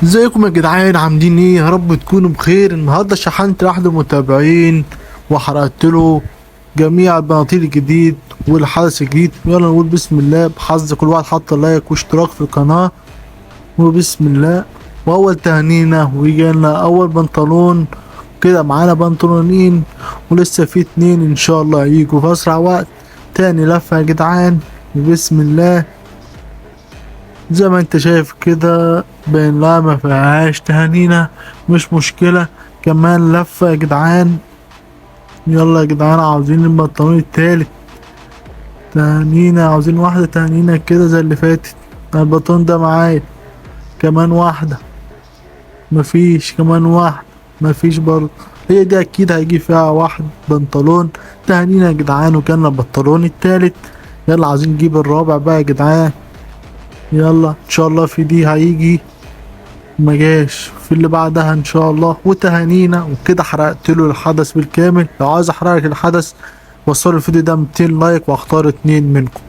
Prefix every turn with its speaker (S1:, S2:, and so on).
S1: ازيكم يا جدعان؟ عاملين ايه؟ يا رب تكونوا بخير. النهارده شحنت لاحد المتابعين وحرقت له جميع البناطيل الجديد والحدث الجديد. يلا نقول بسم الله بحظ كل واحد حط لايك واشتراك في القناة، وبسم الله. واول تهنينا ويجيلنا اول بنطلون. كده معانا بنطلونين ولسه في اتنين ان شاء الله هيجوا في اسرع وقت. تاني لفة يا جدعان، وبسم الله. زي ما انت شايف كده باين لها ما فيهاش تهانينا، مش مشكلة. كمان لفة يا جدعان. يلا يا جدعان، عاوزين البنطلون التالت تهانينا، عاوزين واحدة تهانينا كده زي اللي فاتت. البنطلون ده معايا. كمان واحدة. مفيش. كمان واحدة. مفيش برضه. هي دي اكيد هيجي فيها واحد بنطلون تهانينا يا جدعان، وكان البنطلون التالت. يلا عايزين نجيب الرابع بقى يا جدعان. يلا ان شاء الله في دي هيجي. مجاش في اللي بعدها ان شاء الله. وتهانينا وكده حرقت له الحدث بالكامل. لو عايز احرق لك الحدث وصلوا الفيديو ده 200 لايك واختار اتنين منكم.